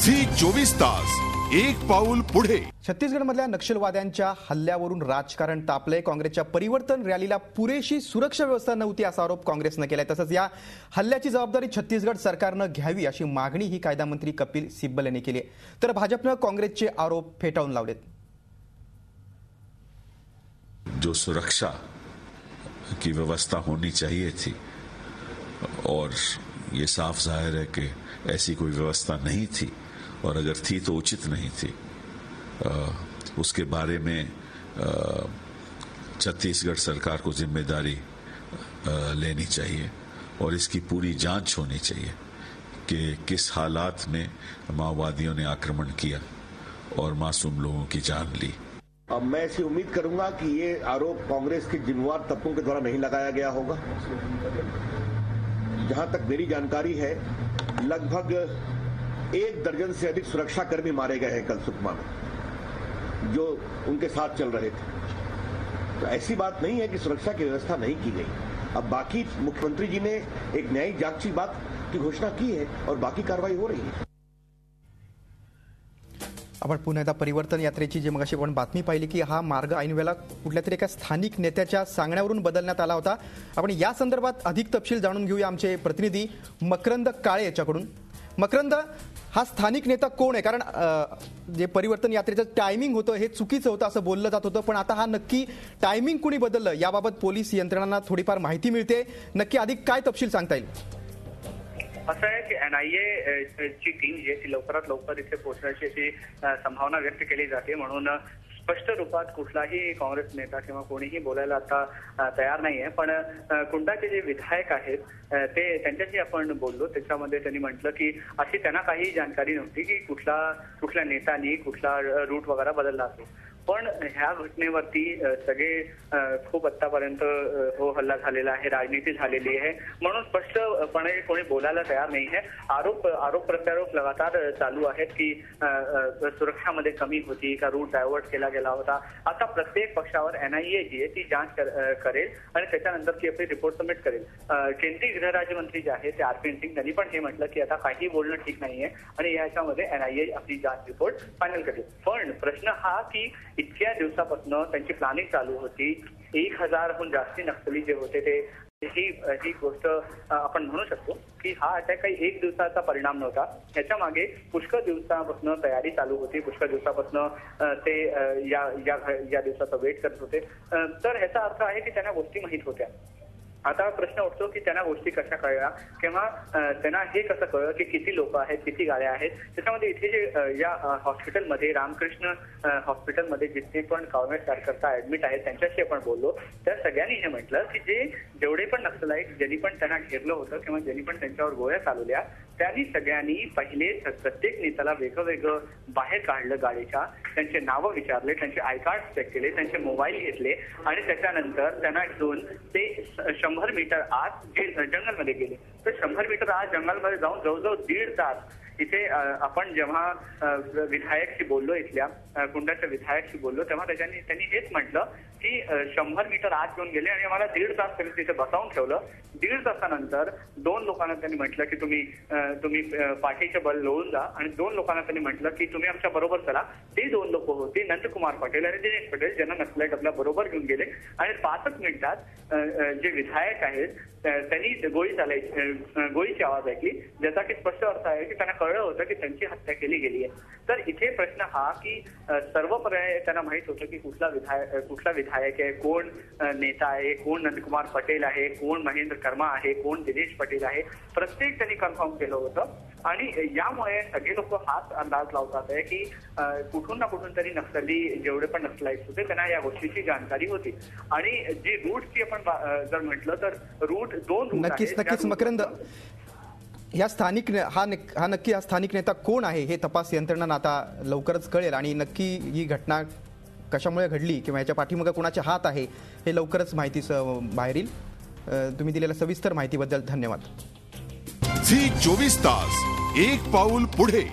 Zee 24 तास एक पाऊल पुढे। छत्तीसगडमधल्या नक्षलवाद्यांच्या हल्ल्यावरून राजकारण तापलंय। काँग्रेसच्या परिवर्तन रॅलीला पुरेशी सुरक्षा व्यवस्था नव्हती असा आरोप काँग्रेसने केलाय। तसंच या हल्ल्याची जबाबदारी छत्तीसगड सरकारनं घ्यावी अशी मागणी ही कायदा मंत्री कपिल सिब्बल यांनी केली आहे। तर भाजपनं काँग्रेसचे आरोप फेटाळून लावलेत। जो सुरक्षा की व्यवस्था होनी चाहिए थी और ये साफ जाहिर है कि ऐसी कोई व्यवस्था नहीं थी, और अगर थी तो उचित नहीं थी। उसके बारे में छत्तीसगढ़ सरकार को जिम्मेदारी लेनी चाहिए और इसकी पूरी जांच होनी चाहिए कि किस हालात में माओवादियों ने आक्रमण किया और मासूम लोगों की जान ली। अब मैं ऐसी उम्मीद करूंगा कि ये आरोप कांग्रेस के जिम्मेवार तत्वों के द्वारा नहीं लगाया गया होगा। जहां तक मेरी जानकारी है, लगभग 1 दर्जन से अधिक सुरक्षाकर्मी मारे गए हैं कल सुकमा में, जो उनके साथ चल रहे थे। तो ऐसी बात नहीं है कि सुरक्षा की व्यवस्था नहीं की गई। अब बाकी मुख्यमंत्री जी ने एक न्यायिक जांच की बात की घोषणा की है और बाकी कार्रवाई हो रही है। आपण पुन्हा एकदा परिवर्तन यात्रेची जी मगाशी आपण बातमी पाहिली की हा मार्ग ऐनवेळेला कुठल्या तरी एका स्थानिक नेत्याच्या सांगण्यावरून बदलण्यात आला होता। आपण या संदर्भात अधिक तपशील जाणून घेऊया आमचे प्रतिनिधी मकरंद काळे याच्याकडून। मकरंद, हा स्थानिक नेता कोण आहे? कारण जे परिवर्तन यात्रेचं टायमिंग होतं हे चुकीचं होतं असं बोललं जात होतं, पण आता हा नक्की टायमिंग कुणी बदललं याबाबत पोलीस यंत्रणांना थोडीफार माहिती मिळते। नक्की अधिक काय तपशील सांगता येईल? असं आहे की NIA ची टीम जी आहे ती लवकरात लवकर इथे पोहोचण्याची अशी संभावना व्यक्त केली जाते, म्हणून स्पष्ट रूपात कुठलाही काँग्रेस नेता किंवा कोणीही बोलायला आता तयार नाहीये। पण कुंडाचे जे विधायक आहेत ते त्यांच्याशी आपण बोललो, त्याच्यामध्ये त्यांनी म्हटलं की अशी त्यांना काही जानकारी नव्हती की कुठल्या नेत्यांनी कुठला रूट वगैरे बदलला असतो। पण ह्या घटनेवरती सगळे खूप आतापर्यंत हल्ला झालेला आहे, राजनीती झालेली आहे, म्हणून स्पष्टपणे कोणी बोलायला तयार नाही आहे। आरोप प्रत्यारोप लगातार चालू आहेत की सुरक्षामध्ये कमी होती का, रूट डायव्हर्ट केला गेला होता। आता प्रत्येक पक्षावर NIA जी आहे ती जांच करेल आणि त्याच्यानंतर ती आपली रिपोर्ट सबमिट करेल। केंद्रीय गृहराज्यमंत्री जे आहे ते RP सिंग यांनी पण हे म्हटलं की आता काही बोलणं ठीक नाहीये आणि याच्यामध्ये NIA आपली जांच रिपोर्ट फायनल करेल। पण प्रश्न हा की इतक्या दिवसापासून त्यांची प्लॅनिंग चालू होती। 1000हून जास्ती नक्षली जे होते ते ही गोष्ट आपण म्हणू शकतो की हा अटॅक काही 1 दिवसाचा परिणाम नव्हता, ह्याच्या मागे पुष्कळ दिवसापासून तयारी चालू होती। पुष्कळ दिवसापासून ते या दिवसाचा वेट करत होते। तर ह्याचा अर्थ आहे की त्यांना गोष्टी माहीत होत्या। आता प्रश्न उठतो की त्यांना गोष्टी कशा कळल्या किंवा त्यांना हे कसं कळलं की किती लोक आहेत, किती गाड्या आहेत। त्याच्यामध्ये इथे जे या हॉस्पिटलमध्ये रामकृष्ण हॉस्पिटलमध्ये जितके पण काँग्रेस कार्यकर्ता ऍडमिट आहेत त्यांच्याशी आपण बोललो, त्या सगळ्यांनी हे म्हटलं की जेवढे पण नक्षलाईट ज्यांनी पण त्यांना घेरलं होतं किंवा ज्यांनी पण त्यांच्यावर गोळ्या चालवल्या, त्यांनी सगळ्यांनी पहिले प्रत्येक नेत्याला वेगळं बाहेर काढलं गाडीच्या, त्यांचे नावं विचारले, त्यांचे आय कार्ड चेक केले, त्यांचे मोबाईल घेतले आणि त्याच्यानंतर त्यांना घेऊन ते 100 मीटर आत जे जंगलमध्ये गेले। तर 100 मीटर आत जंगलमध्ये जाऊन जवळजवळ 1.5 तास इथे आपण जेव्हा विधायकशी बोललो, इथल्या कुंडाच्या विधायकशी बोललो, तेव्हा त्यांनी हेच म्हटलं की 100 मीटर आत घेऊन गेले आणि आम्हाला 1.5 तास तरी तिथे बसावून ठेवलं। 1.5 तासानंतर 2 लोकांना त्यांनी म्हटलं की तुम्ही पाठीचे बल लोळून जा आणि 2 लोकांना त्यांनी म्हटलं की तुम्ही आमच्या बरोबर चला। ते 2 लोक होते नंदकुमार पटेल आणि दिनेश पटेल, ज्यांना नक्षलाईट आपल्या बरोबर घेऊन गेले आणि 5 मिनिटात जे विधायक आहेत त्यांनी गोळीची आवाज ऐकली, ज्याचा की स्पष्ट अर्थ आहे की त्यांना कळलं होतं की त्यांची हत्या केली गेली आहे। तर इथे प्रश्न हा की सर्व पर्याय त्यांना माहित होतं की कुठला विधायक आहे, कोण नेता आहे, कोण नंदकुमार पटेल आहे, कोण महेंद्र कर्मा आहे, कोण दिनेश पटेल आहे, प्रत्येक त्यांनी कन्फर्म केलं होतं। आणि यामुळे सगळे लोक हाच अंदाज लावतात आहे की कुठून ना कुठून तरी नक्षली जेवढे पण नक्षलाईट्स होते त्यांना या गोष्टीची जानकारी होती। आणि जी रूटची आपण जर म्हटलं तर रूट 2 रूट नक्कीच मकरंद, या स्थानिक हा स्थानिक नेता कोण आहे हे तपास यंत्रणांना आता लवकरच कळेल आणि नक्की ही घटना कशामुळे घडली किंवा याच्या पाठीमागे कोणाचे हात आहे हे लवकरच माहिती बाहेर येईल। तुम्ही दिलेल्या सविस्तर माहितीबद्दल धन्यवाद। झी 24 तास एक पाऊल पुढे।